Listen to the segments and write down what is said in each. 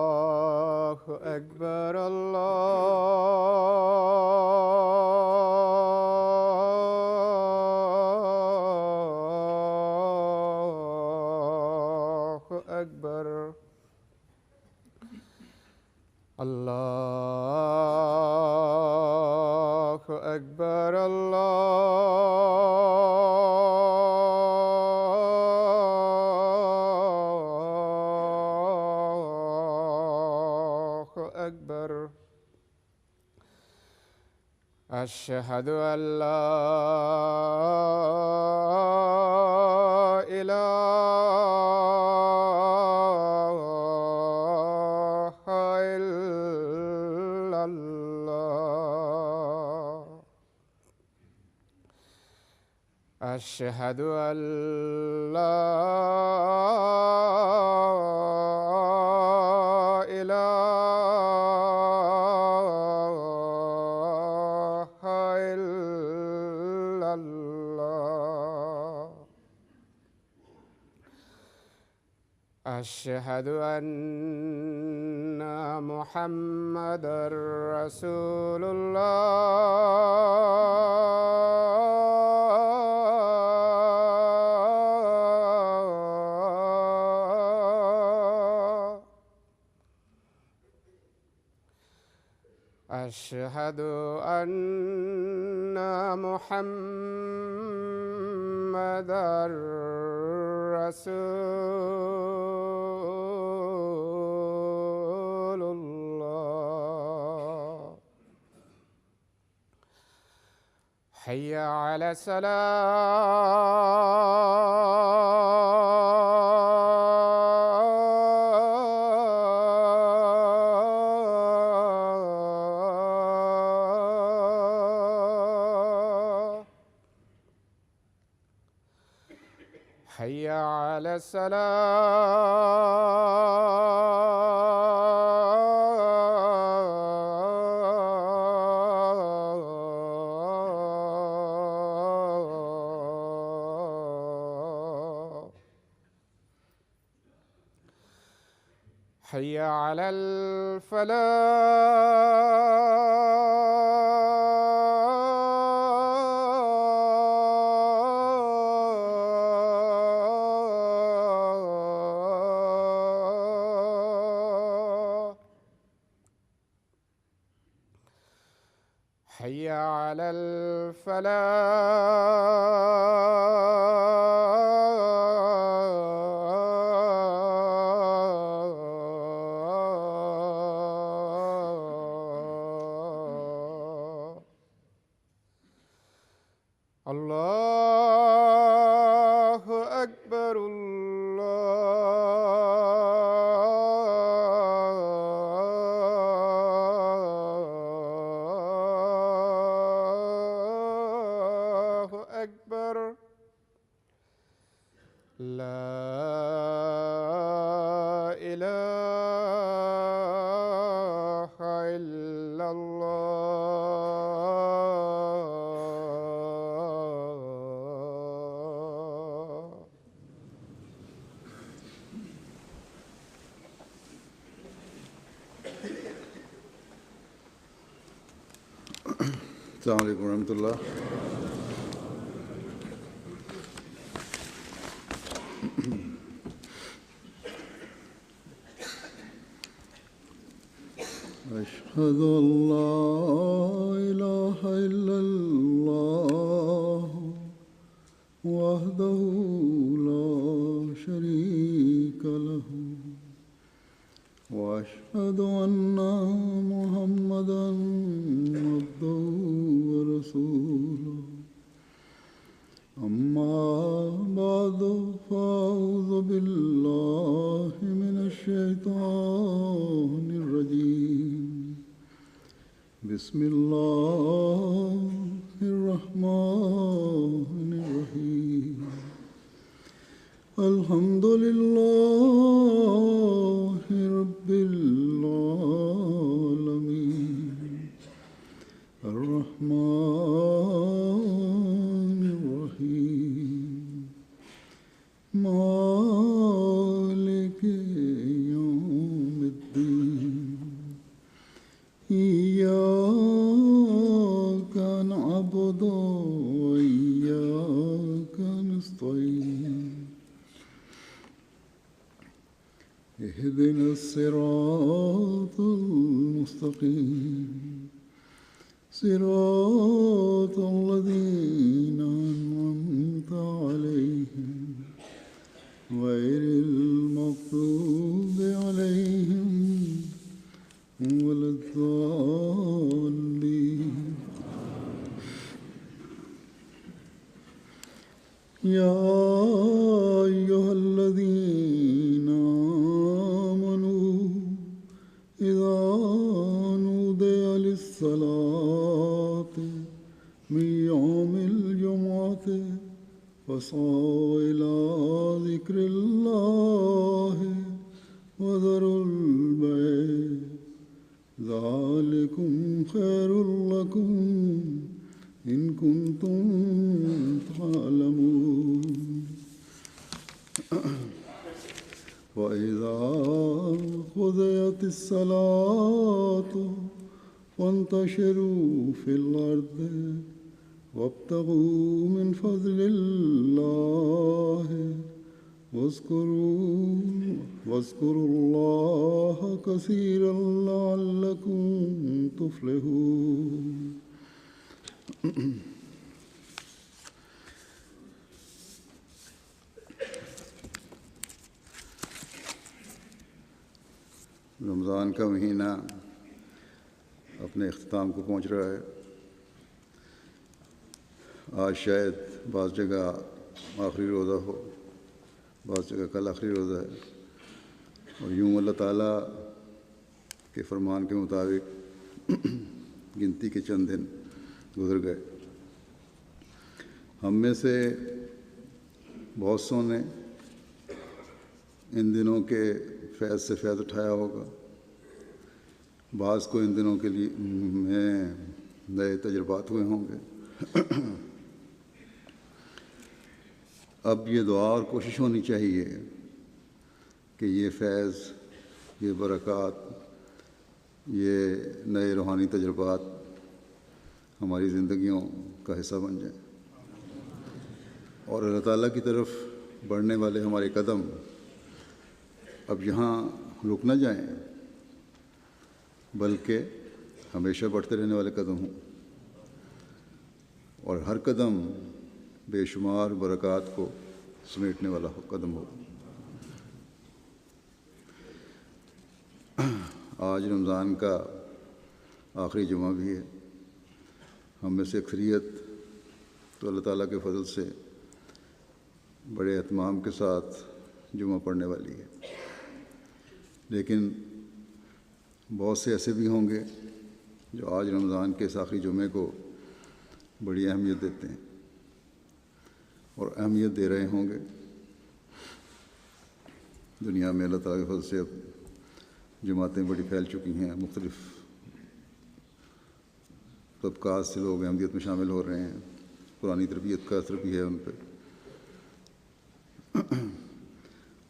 الله أكبر الله أكبر الله أكبر الله أكبر أشهد أن لا إله إلا الله أشهد أن لا إله إلا الله أشهد أن محمدًا رسول الله أشهد أن محمدًا رسول الله حي على الصلاة حي على الصلاة حي على الفلاح حي على الفلاح الله أكبر الله أكبر لا إله إلا الله السلام عليكم ورحمة الله. أشهد أن لا إله إلا الله وحده لا شريك له وأشهد أن محمدًا عبده ورسوله أما بعد فأعوذ بالله من الشيطان الرجيم بسم الله الرحمن الرحيم الحمد لله رب العالمين الرحمن الرحيم مالك يوم الدين إياك نعبد وإياك نستعين اهدنا الصراط المستقيم صراط الذين أنعمت عليهم غير المغضوب عليهم ولا الضالين يا أيها الذين آمنوا إذا نودي للصلاة من يوم الجمعة فاسعوا إلى ذكر الله وذروا البيع ذلكم خير لكم إن كنتم تعلمون وإذا قضيت الصلاة فانتشروا في الأرض وابتغوا من فضل الله واذكروا الله كثيرا لعلكم تفلحون رمضان کا مہینہ اپنے اختتام کو پہنچ رہا ہے. آج شاید بعض جگہ آخری روزہ ہو، بعض جگہ کل آخری روزہ ہے، اور یوں اللہ تعالیٰ کے فرمان کے مطابق گنتی کے چند دن گزر گئے. ہم میں سے بہت سو نے ان دنوں کے فیض سے فیض اٹھایا ہوگا. بعض کو ان دنوں کے لیے میں نئے تجربات ہوئے ہوں گے. اب یہ دعا اور کوشش ہونی چاہیے کہ یہ فیض، یہ برکات، یہ نئے روحانی تجربات ہماری زندگیوں کا حصہ بن جائیں، اور اللہ تعالیٰ کی طرف بڑھنے والے ہمارے قدم اب یہاں رک نہ جائیں، بلکہ ہمیشہ بڑھتے رہنے والے قدم ہوں، اور ہر قدم بے شمار برکات کو سمیٹنے والا قدم ہو. آج رمضان کا آخری جمعہ بھی ہے. ہم میں سے اکثریت تو اللہ تعالیٰ کے فضل سے بڑے اہتمام کے ساتھ جمعہ پڑھنے والی ہے، لیکن بہت سے ایسے بھی ہوں گے جو آج رمضان کے اس آخری جمعے کو بڑی اہمیت دیتے ہیں اور اہمیت دے رہے ہوں گے. دنیا میں اللہ تعالیٰ کے فضل سے اب جماعتیں بڑی پھیل چکی ہیں، مختلف طبقات سے لوگ اہمیت میں شامل ہو رہے ہیں. پرانی تربیت کا اثر بھی ہے ان پہ.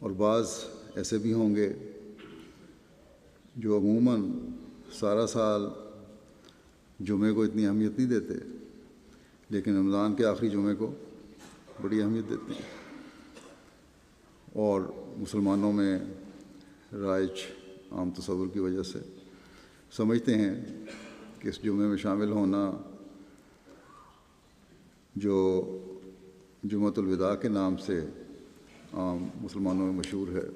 اور بعض ایسے بھی ہوں گے جو عموماً سارا سال جمعے کو اتنی اہمیت نہیں دیتے، لیکن رمضان کے آخری جمعے کو بڑی اہمیت دیتے ہیں، اور مسلمانوں میں رائج عام تصور کی وجہ سے سمجھتے ہیں کہ اس جمعے میں شامل ہونا، جو جمعۃ الوداع کے نام سے عام مسلمانوں میں مشہور ہے،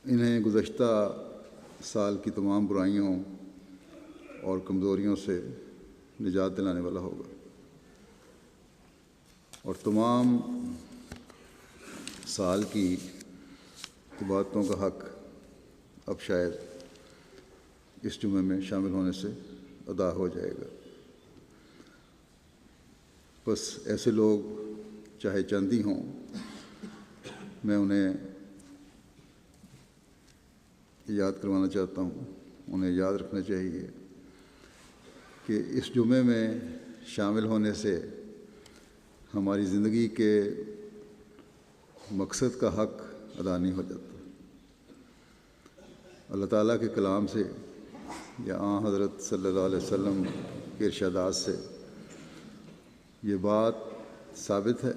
انہیں گزشتہ سال کی تمام برائیوں اور کمزوریوں سے نجات دلانے والا ہوگا، اور تمام سال کی عبادتوں کا حق اب شاید اس جمعے میں شامل ہونے سے ادا ہو جائے گا. بس ایسے لوگ چاہے چند ہی ہوں، میں انہیں یاد کروانا چاہتا ہوں، انہیں یاد رکھنا چاہیے کہ اس جمعے میں شامل ہونے سے ہماری زندگی کے مقصد کا حق ادا نہیں ہو جاتا۔ اللہ تعالیٰ کے کلام سے یا آن حضرت صلی اللہ علیہ وسلم کے ارشادات سے یہ بات ثابت ہے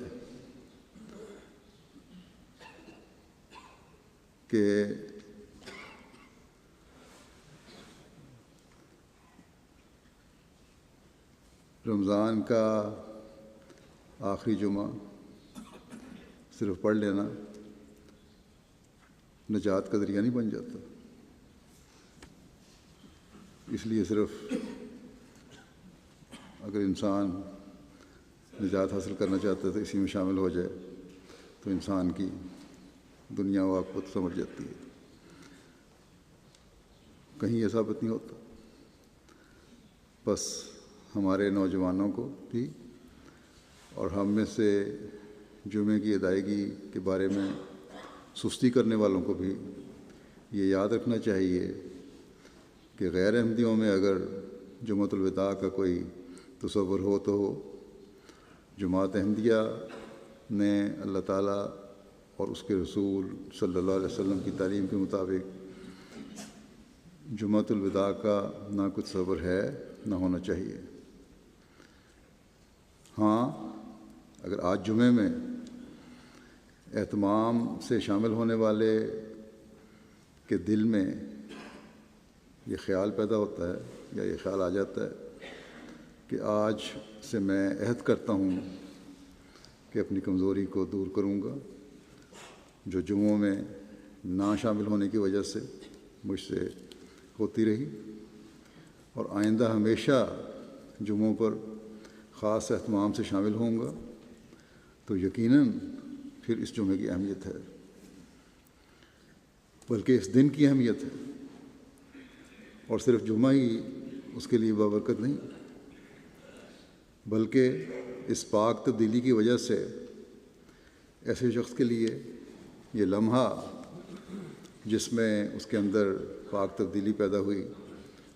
کہ رمضان کا آخری جمعہ صرف پڑھ لینا نجات کا ذریعہ نہیں بن جاتا۔ اس لیے صرف اگر انسان نجات حاصل کرنا چاہتا ہے تو اسی میں شامل ہو جائے تو انسان کی دنیا و آخرت سمجھ جاتی ہے۔ کہیں یہ ثابت نہیں ہوتا۔ بس ہمارے نوجوانوں کو بھی اور ہم میں سے جمعے کی ادائیگی کے بارے میں سستی کرنے والوں کو بھی یہ یاد رکھنا چاہیے کہ غیر احمدیوں میں اگر جمعۃ الوداع کا کوئی تصور ہو تو ہو۔ جماعت احمدیہ نے اللہ تعالیٰ اور اس کے رسول صلی اللہ علیہ وسلم کی تعلیم کے مطابق جمعۃ الوداع کا نہ کچھ تصور ہے نہ ہونا چاہیے۔ ہاں، اگر آج جمعے میں اہتمام سے شامل ہونے والے کے دل میں یہ خیال پیدا ہوتا ہے یا یہ خیال آ جاتا ہے کہ آج سے میں عہد کرتا ہوں کہ اپنی کمزوری کو دور کروں گا جو جمعوں میں نہ شامل ہونے کی وجہ سے مجھ سے ہوتی رہی، اور آئندہ ہمیشہ جمعوں پر خاص اہتمام سے شامل ہوں گا، تو یقیناً پھر اس جمعے کی اہمیت ہے، بلکہ اس دن کی اہمیت ہے، اور صرف جمعہ ہی اس کے لیے بابرکت نہیں، بلکہ اس پاک تبدیلی کی وجہ سے ایسے شخص کے لیے یہ لمحہ جس میں اس کے اندر پاک تبدیلی پیدا ہوئی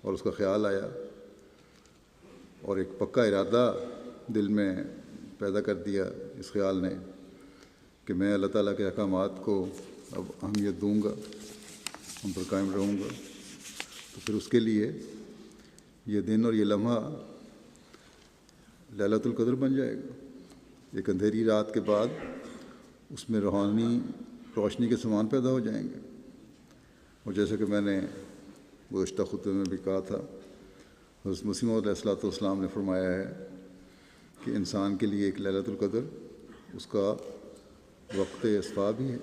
اور اس کا خیال آیا اور ایک پکا ارادہ دل میں پیدا کر دیا اس خیال نے کہ میں اللہ تعالیٰ کے احکامات کو اب اہمیت دوں گا، ان پر قائم رہوں گا، تو پھر اس کے لیے یہ دن اور یہ لمحہ لیلۃ القدر بن جائے گا۔ ایک اندھیری رات کے بعد اس میں روشنی کے سامان پیدا ہو جائیں گے، اور جیسا کہ میں نے گزشتہ خطبے میں بھی کہا تھا، حضرت مسیح موعود علیہ السلام نے فرمایا ہے کہ انسان کے لیے ایک لیلۃ القدر اس کا وقت اصفاء بھی ہے،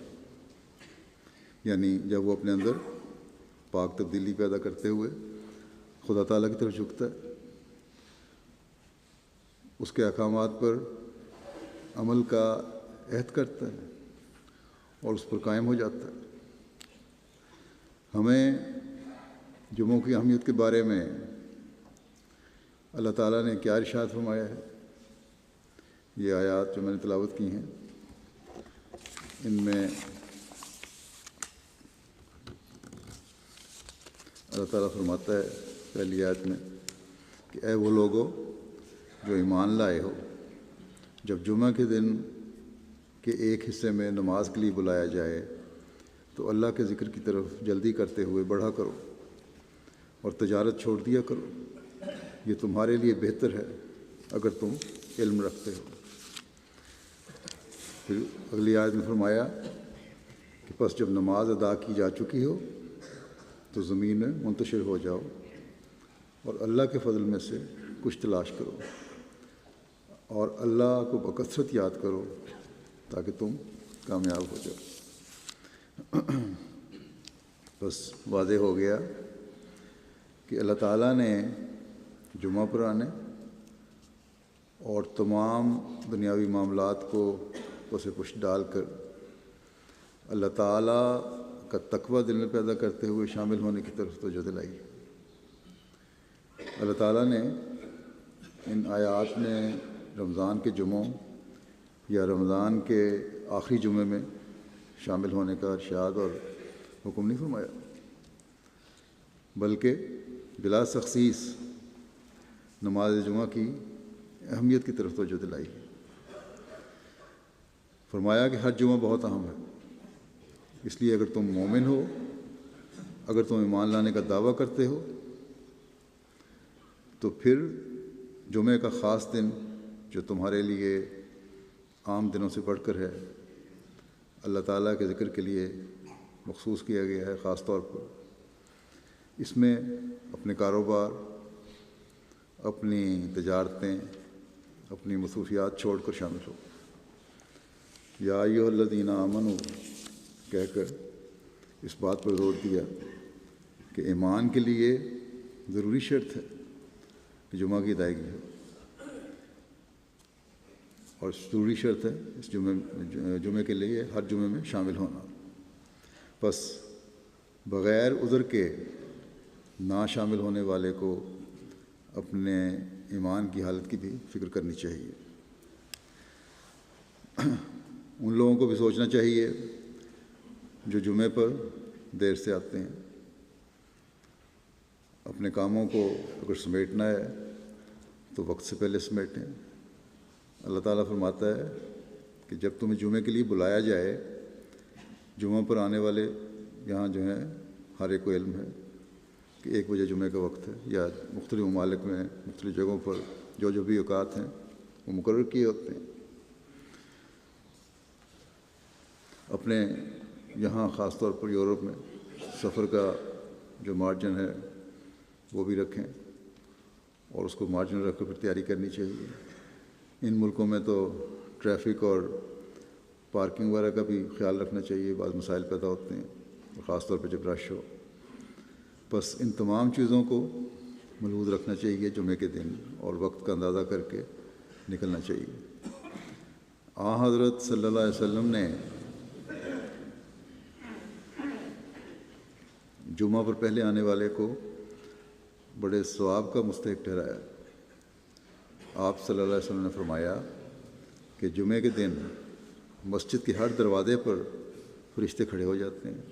یعنی جب وہ اپنے اندر پاک تبدیلی پیدا کرتے ہوئے خدا تعالیٰ کی طرف جھکتا ہے، اس کے احکامات پر عمل کا عہد کرتا ہے اور اس پر قائم ہو جاتا ہے۔ ہمیں جمعوں کی اہمیت کے بارے میں اللہ تعالیٰ نے کیا ارشاد فرمایا ہے؟ یہ آیات جو میں نے تلاوت کی ہیں، ان میں اللہ تعالیٰ فرماتا ہے پہلی آیت میں کہ اے وہ لوگو جو ایمان لائے ہو، جب جمعہ کے دن کے ایک حصے میں نماز کے لیے بلایا جائے تو اللہ کے ذکر کی طرف جلدی کرتے ہوئے بڑھا کرو اور تجارت چھوڑ دیا کرو، یہ تمہارے لیے بہتر ہے اگر تم علم رکھتے ہو۔ پھر اگلی آیت میں فرمایا کہ پس جب نماز ادا کی جا چکی ہو تو زمین میں منتشر ہو جاؤ اور اللہ کے فضل میں سے کچھ تلاش کرو اور اللہ کو بکثرت یاد کرو تاکہ تم کامیاب ہو جاؤ۔ بس واضح ہو گیا کہ اللہ تعالیٰ نے جمعہ پر آنے اور تمام دنیاوی معاملات کو پس پش ڈال کر اللہ تعالیٰ کا تقوی دل میں پیدا کرتے ہوئے شامل ہونے کی طرف توجہ دلائی۔ اللہ تعالیٰ نے ان آیات میں رمضان کے جمعوں یا رمضان کے آخری جمعے میں شامل ہونے کا ارشاد اور حکم نہیں فرمایا، بلکہ بلا تخصیص نماز جمعہ کی اہمیت کی طرف توجہ دلائی۔ فرمایا کہ ہر جمعہ بہت اہم ہے، اس لیے اگر تم مومن ہو، اگر تم ایمان لانے کا دعویٰ کرتے ہو، تو پھر جمعہ کا خاص دن جو تمہارے لیے عام دنوں سے بڑھ کر ہے، اللہ تعالیٰ کے ذکر کے لیے مخصوص کیا گیا ہے خاص طور پر، اس میں اپنے کاروبار، اپنی تجارتیں، اپنی مصروفیات چھوڑ کر شامل ہو۔ یا ایھا الذین آمنوا کہہ کر اس بات پر زور دیا کہ ایمان کے لیے ضروری شرط ہے کہ جمعہ کی ادائیگی ہو، اور ضروری شرط ہے اس جمعے کے لیے ہر جمعے میں شامل ہونا۔ بس بغیر عذر کے نہ شامل ہونے والے کو اپنے ایمان کی حالت کی بھی فکر کرنی چاہیے۔ ان لوگوں کو بھی سوچنا چاہیے جو جمعے پر دیر سے آتے ہیں۔ اپنے کاموں کو اگر سمیٹنا ہے تو وقت سے پہلے سمیٹیں۔ اللہ تعالیٰ فرماتا ہے کہ جب تمہیں جمعے کے لیے بلایا جائے، جمعہ پر آنے والے یہاں جو ہیں ہر ایک کو علم ہے کہ 1 بجے جمعے کا وقت ہے، یا مختلف ممالک میں مختلف جگہوں پر جو بھی اوقات ہیں وہ مقرر کیے ہوتے ہیں۔ اپنے یہاں خاص طور پر یورپ میں سفر کا جو مارجن ہے وہ بھی رکھیں، اور اس کو مارجن رکھ کر پھر تیاری کرنی چاہیے۔ ان ملکوں میں تو ٹریفک اور پارکنگ وغیرہ کا بھی خیال رکھنا چاہیے، بعض مسائل پیدا ہوتے ہیں، اور خاص طور پہ جب رش ہو۔ بس ان تمام چیزوں کو ملحوظ رکھنا چاہیے جمعے کے دن، اور وقت کا اندازہ کر کے نکلنا چاہیے۔ حضرت صلی اللہ علیہ وسلم نے جمعہ پر پہلے آنے والے کو بڑے ثواب کا مستحق ٹھہرایا۔ آپ صلی اللہ علیہ وسلم نے فرمایا کہ جمعے کے دن مسجد کے ہر دروازے پر فرشتے کھڑے ہو جاتے ہیں،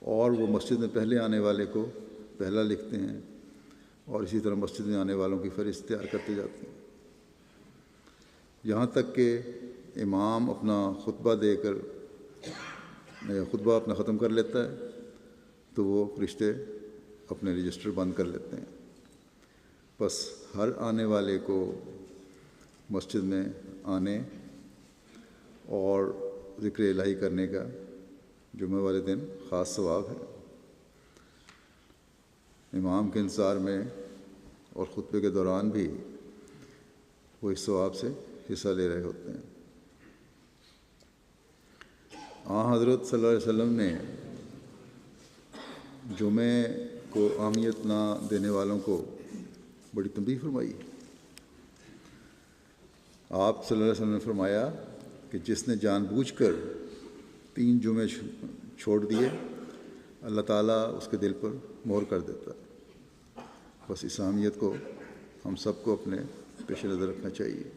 اور وہ مسجد میں پہلے آنے والے کو پہلا لکھتے ہیں، اور اسی طرح مسجد میں آنے والوں کی فہرست تیار کرتے جاتے ہیں، یہاں تک کہ امام اپنا خطبہ دے کر خطبہ اپنا ختم کر لیتا ہے تو وہ فرشتے اپنے رجسٹر بند کر لیتے ہیں۔ بس ہر آنے والے کو مسجد میں آنے اور ذکر الہی کرنے کا جمعہ والے دن خاص ثواب ہے۔ امام کے انتظار میں اور خطبے کے دوران بھی وہ اس ثواب سے حصہ لے رہے ہوتے ہیں۔ حضرت صلی اللہ علیہ وسلم نے جمعے کو اہمیت نہ دینے والوں کو بڑی تنبیہ فرمائی۔ آپ صلی اللہ علیہ وسلم نے فرمایا کہ جس نے جان بوجھ کر 3 جمعے چھوڑ دیے، اللہ تعالیٰ اس کے دل پر مہر کر دیتا ہے۔ بس اس اہمیت کو ہم سب کو اپنے پیش نظر رکھنا چاہیے۔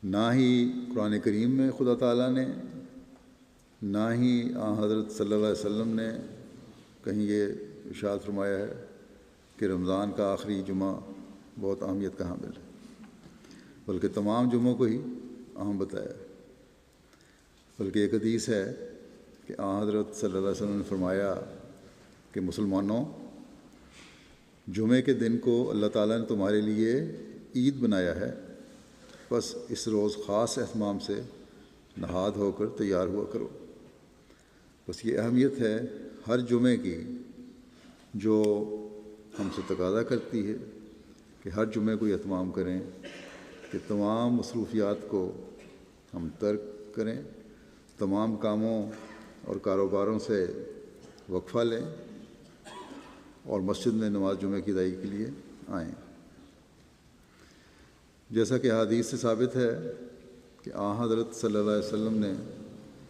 نہ ہی قرآن کریم میں خدا تعالیٰ نے، نہ ہی حضرت صلی اللہ علیہ وسلم نے کہیں یہ ارشاد فرمایا ہے کہ رمضان کا آخری جمعہ بہت اہمیت کا حامل ہے، بلکہ تمام جمعوں کو ہی اہم بتایا ہے۔ بلکہ ایک حدیث ہے کہ حضرت صلی اللہ علیہ وسلم نے فرمایا کہ مسلمانوں، جمعے کے دن کو اللہ تعالیٰ نے تمہارے لیے عید بنایا ہے، بس اس روز خاص اہتمام سے نہاد ہو کر تیار ہوا کرو۔ بس یہ اہمیت ہے ہر جمعے کی جو ہم سے تقاضا کرتی ہے کہ ہر جمعے کو یہ اہتمام کریں کہ تمام مصروفیات کو ہم ترک کریں، تمام کاموں اور کاروباروں سے وقفہ لیں، اور مسجد میں نماز جمعہ کی ادائیگی کے لیے آئیں۔ جیسا کہ حدیث سے ثابت ہے کہ حضرت صلی اللہ علیہ وسلم نے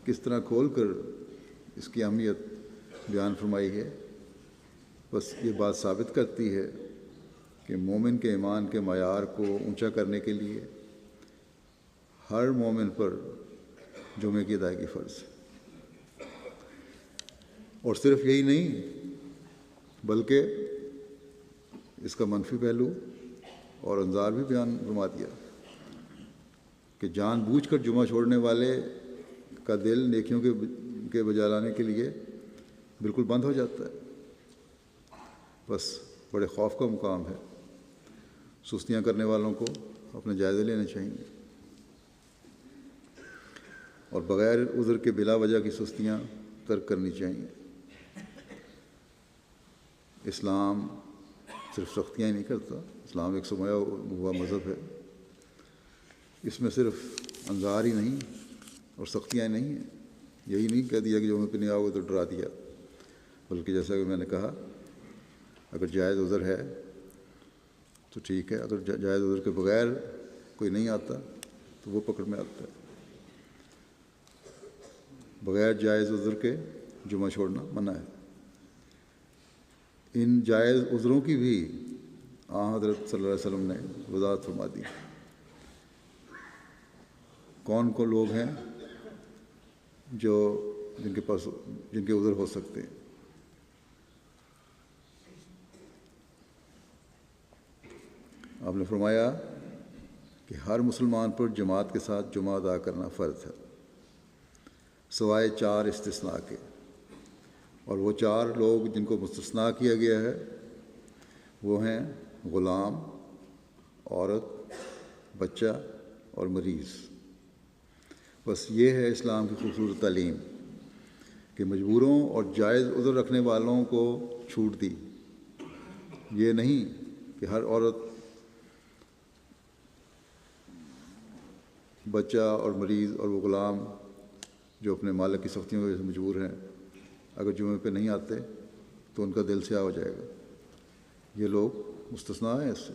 کس طرح کھول کر اس کی اہمیت بیان فرمائی ہے، بس یہ بات ثابت کرتی ہے کہ مومن کے ایمان کے معیار کو اونچا کرنے کے لیے ہر مومن پر جمعے کی ادائیگی فرض ہے۔ اور صرف یہی نہیں، بلکہ اس کا منفی پہلو اور انظار بھی بیان فرما دیا کہ جان بوجھ کر جمعہ چھوڑنے والے کا دل نیکیوں کے بجا لانے کے لیے بالکل بند ہو جاتا ہے۔ بس بڑے خوف کا مقام ہے۔ سستیاں کرنے والوں کو اپنے جائزے لینے چاہیے، اور بغیر عذر کے بلا وجہ کی سستیاں ترک کرنی چاہیے۔ اسلام صرف سختیاں ہی نہیں کرتا، اسلام ایک سمایا ہوا مذہب ہے۔ اس میں صرف انظار ہی نہیں اور سختیاں ہی نہیں ہیں۔ یہی نہیں کہہ دیا کہ جو میں پہ نہیں آؤ گے تو ڈرا دیا، بلکہ جیسا کہ میں نے کہا اگر جائز عذر ہے تو ٹھیک ہے، اگر جائز عذر کے بغیر کوئی نہیں آتا تو وہ پکڑ میں آتا ہے۔ بغیر جائز عذر کے جمعہ چھوڑنا منع ہے۔ ان جائز عذروں کی بھی حضرت صلی اللہ علیہ وسلم نے وضاحت فرما دی۔ کون کون لوگ ہیں جن کے عذر ہو سکتے ہیں؟ آپ نے فرمایا کہ ہر مسلمان پر جماعت کے ساتھ جمعہ ادا کرنا فرض ہے، سوائے 4 استثناء کے، اور وہ 4 لوگ جن کو مستثنیٰ کیا گیا ہے وہ ہیں غلام، عورت، بچہ اور مریض۔ بس یہ ہے اسلام کی خوبصورت تعلیم کہ مجبوروں اور جائز عذر رکھنے والوں کو چھوٹ دی۔ یہ نہیں کہ ہر عورت، بچہ اور مریض اور وہ غلام جو اپنے مالک کی سختیوں کی وجہ سے مجبور ہیں، اگر جمعے پہ نہیں آتے تو ان کا دل سیاہ ہو جائے گا۔ یہ لوگ مستثنیٰ ہیں اس سے۔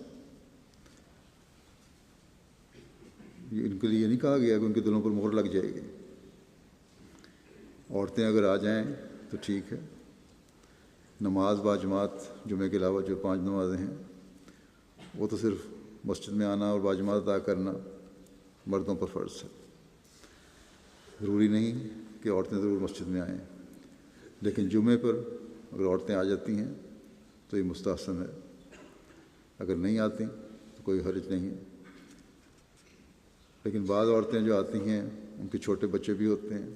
ان کے لیے یہ نہیں کہا گیا کہ ان کے دلوں پر مہر لگ جائے گی۔ عورتیں اگر آ جائیں تو ٹھیک ہے۔ نماز با جماعت، جمعے کے علاوہ جو 5 نمازیں ہیں وہ تو صرف مسجد میں آنا اور با جماعت ادا کرنا مردوں پر فرض ہے۔ ضروری نہیں کہ عورتیں ضرور مسجد میں آئیں، لیکن جمعے پر اگر عورتیں آ جاتی ہیں تو یہ مستحسن ہے۔ اگر نہیں آتی تو کوئی حرج نہیں ہے۔ لیکن بعض عورتیں جو آتی ہیں ان کے چھوٹے بچے بھی ہوتے ہیں،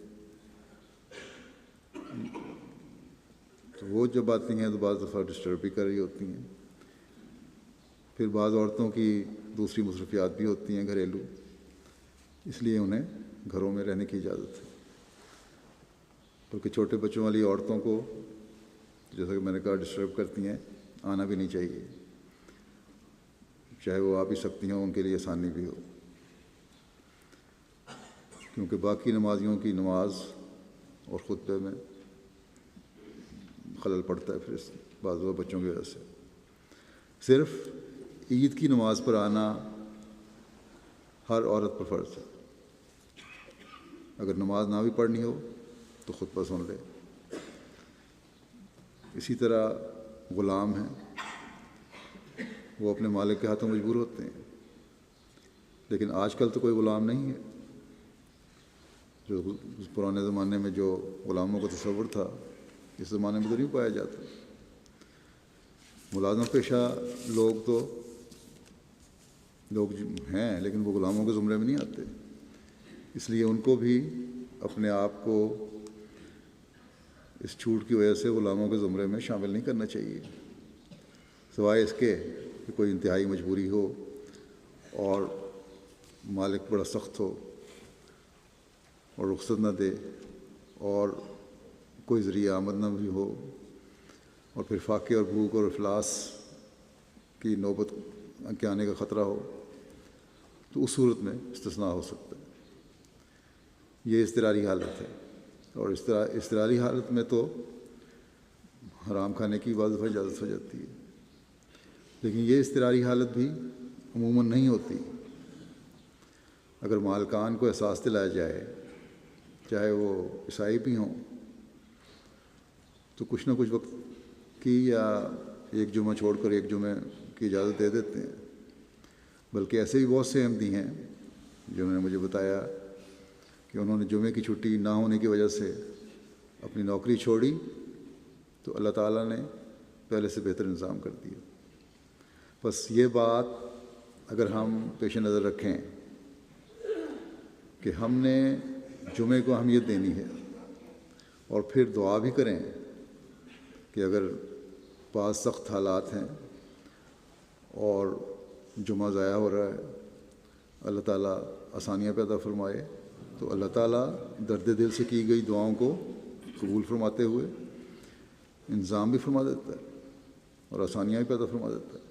تو وہ جب آتی ہیں تو بعض دفعہ ڈسٹرب بھی کر رہی ہوتی ہیں۔ پھر بعض عورتوں کی دوسری مصروفیات بھی ہوتی ہیں گھریلو، اس لیے انہیں گھروں میں رہنے کی اجازت ہے۔ بلکہ چھوٹے بچوں والی عورتوں کو، جیسا کہ میں نے کہا، ڈسٹرب کرتی ہیں، آنا بھی نہیں چاہیے۔ چاہے وہ آ بھی سکتی ہوں، ان کے لیے آسانی بھی ہو، کیونکہ باقی نمازیوں کی نماز اور خطبے میں خلل پڑتا ہے پھر اس بعض بچوں کی وجہ سے۔ صرف عید کی نماز پر آنا ہر عورت پر فرض ہے۔ اگر نماز نہ بھی پڑھنی ہو تو خطبہ سن لے۔ اسی طرح غلام ہیں، وہ اپنے مالک کے ہاتھوں مجبور ہوتے ہیں، لیکن آج کل تو کوئی غلام نہیں ہے۔ جو پرانے زمانے میں جو غلاموں کا تصور تھا اس زمانے میں تو نہیں پایا جاتا۔ ملازم پیشہ لوگ ہیں، لیکن وہ غلاموں کے زمرے میں نہیں آتے۔ اس لیے ان کو بھی اپنے آپ کو اس چھوٹ کی وجہ سے غلاموں کے زمرے میں شامل نہیں کرنا چاہیے، سوائے اس کے کہ کوئی انتہائی مجبوری ہو اور مالک بڑا سخت ہو اور رخصت نہ دے، اور کوئی ذریعہ آمد نہ بھی ہو، اور پھر فاقے اور بھوک اور افلاس کی نوبت کے آنے کا خطرہ ہو، تو اس صورت میں استثناء ہو سکتا ہے۔ یہ اضطراری حالت ہے، اور اضطراری حالت میں تو حرام کھانے کی بعض دفعہ اجازت ہو جاتی ہے، لیکن یہ اضطراری حالت بھی عموماً نہیں ہوتی۔ اگر مالکان کو احساس دلایا جائے، چاہے وہ عیسائی بھی ہوں، تو کچھ نہ کچھ وقت کی یا ایک جمعہ چھوڑ کر ایک جمعہ کی اجازت دے دیتے ہیں۔ بلکہ ایسے بھی بہت سے احمدی ہیں جنہوں نے مجھے بتایا کہ انہوں نے جمعے کی چھٹی نہ ہونے کی وجہ سے اپنی نوکری چھوڑی، تو اللہ تعالیٰ نے پہلے سے بہتر انتظام کر دیا۔ بس یہ بات اگر ہم پیش نظر رکھیں کہ ہم نے جمعے کو اہمیت دینی ہے، اور پھر دعا بھی کریں کہ اگر بعض سخت حالات ہیں اور جمعہ ضائع ہو رہا ہے، اللہ تعالیٰ آسانیاں پیدا فرمائے، تو اللہ تعالیٰ درد دل سے کی گئی دعاؤں کو قبول فرماتے ہوئے انتظام بھی فرما دیتا ہے اور آسانیاں بھی پیدا فرما دیتا ہے۔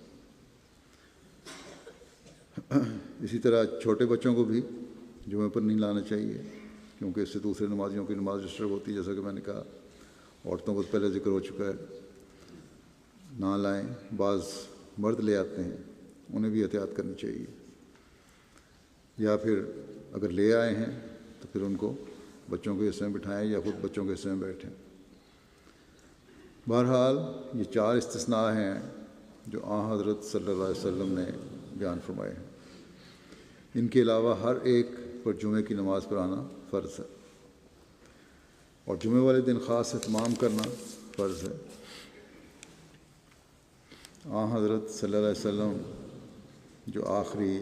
اسی طرح چھوٹے بچوں کو بھی جمعے پر نہیں لانا چاہیے، کیونکہ اس سے دوسرے نمازیوں کی نماز ڈسٹرب ہوتی ہے، جیسا کہ میں نے کہا۔ عورتوں کو پہلے ذکر ہو چکا ہے، نہ لائیں۔ بعض مرد لے آتے ہیں، انہیں بھی احتیاط کرنی چاہیے، یا پھر اگر لے آئے ہیں تو پھر ان کو بچوں کے حصے میں بٹھائیں یا خود بچوں کے حصے میں بیٹھیں۔ بہرحال یہ 4 استثناء ہیں جو حضرت صلی اللہ علیہ وسلم نے بیان فرمائے ہیں۔ ان کے علاوہ ہر ایک پر جمعے کی نماز پڑھانا فرض ہے، اور جمعے والے دن خاص اہتمام کرنا فرض ہے۔ حضرت صلی اللہ علیہ وسلم جو آخری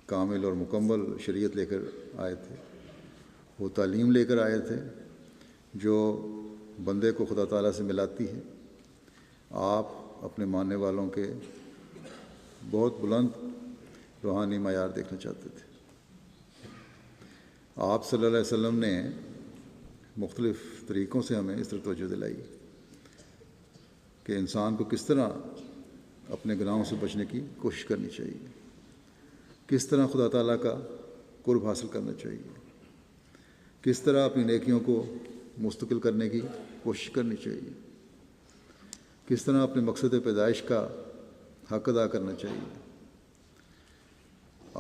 کامل اور مکمل شریعت لے کر آئے تھے، وہ تعلیم لے کر آئے تھے جو بندے کو خدا تعالیٰ سے ملاتی ہے۔ آپ اپنے ماننے والوں کے بہت بلند روحانی معیار دیکھنا چاہتے تھے۔ آپ صلی اللہ علیہ وسلم نے مختلف طریقوں سے ہمیں اس طرح توجہ دلائی کہ انسان کو کس طرح اپنے گناہوں سے بچنے کی کوشش کرنی چاہیے، کس طرح خدا تعالیٰ کا قرب حاصل کرنا چاہیے، کس طرح اپنی نیکیوں کو مستقل کرنے کی کوشش کرنی چاہیے، کس طرح اپنے مقصد پیدائش کا حق ادا کرنا چاہیے۔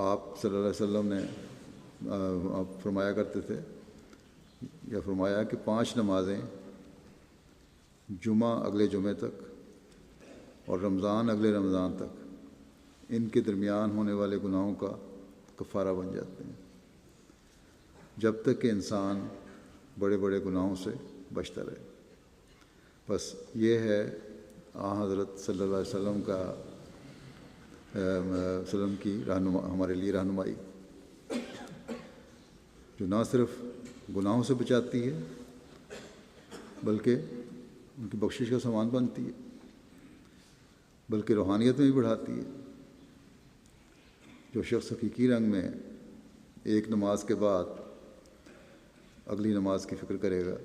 آپ صلی اللہ علیہ وسلم نے فرمایا کرتے تھے یا فرمایا کہ 5 نمازیں جمعہ اگلے جمعے تک اور رمضان اگلے رمضان تک، ان کے درمیان ہونے والے گناہوں کا کفارہ بن جاتے ہیں، جب تک کہ انسان بڑے بڑے گناہوں سے بچتا رہے۔ بس یہ ہے حضرت صلی اللہ علیہ وسلم کا کی ہمارے لیے رہنمائی، جو نہ صرف گناہوں سے بچاتی ہے بلکہ ان کی بخشش کا سامان بنتی ہے، بلکہ روحانیت میں بھی بڑھاتی ہے۔ جو شخص حقیقی رنگ میں ایک نماز کے بعد اگلی نماز کی فکر کرے گا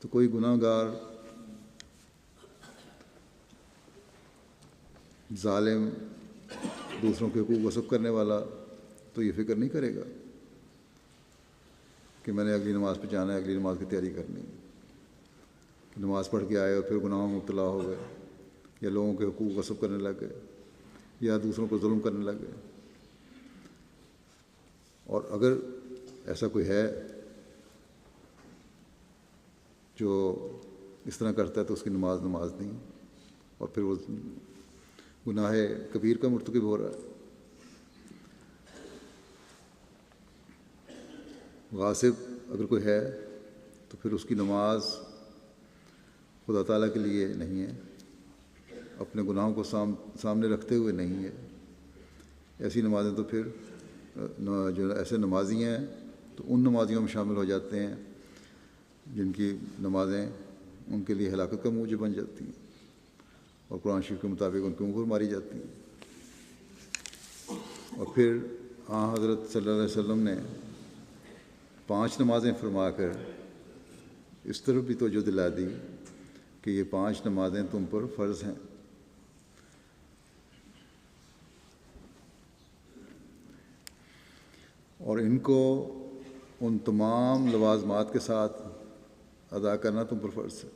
تو کوئی گناہ گار، ظالم، دوسروں کے حقوق غصب کرنے والا تو یہ فکر نہیں کرے گا کہ میں نے اگلی نماز پہ جانا ہے، اگلی نماز کی تیاری کرنی ہے۔ نماز پڑھ کے آئے اور پھر گناہوں میں مبتلا ہو گئے، یا لوگوں کے حقوق غصب کرنے لگ گئے، یا دوسروں کو ظلم کرنے لگ گئے۔ اور اگر ایسا کوئی ہے جو اس طرح کرتا ہے تو اس کی نماز نہیں، اور پھر وہ گناہ کبیر کا مرتکب ہو رہا ہے۔ غاصب اگر کوئی ہے تو پھر اس کی نماز خدا تعالیٰ کے لیے نہیں ہے، اپنے گناہوں کو سامنے رکھتے ہوئے نہیں ہے۔ ایسی نمازیں تو پھر جو ایسے نمازی ہیں تو ان نمازیوں میں شامل ہو جاتے ہیں جن کی نمازیں ان کے لیے ہلاکت کا موجب بن جاتی ہیں، اور قرآن شریف کے مطابق ان کے منہ پر ماری جاتی ہیں۔ اور پھر حضرت صلی اللہ علیہ وسلم نے 5 نمازیں فرما کر اس طرف بھی توجہ دلا دی کہ یہ 5 نمازیں تم پر فرض ہیں۔ اور ان کو ان تمام لوازمات کے ساتھ ادا کرنا تم پر فرض ہے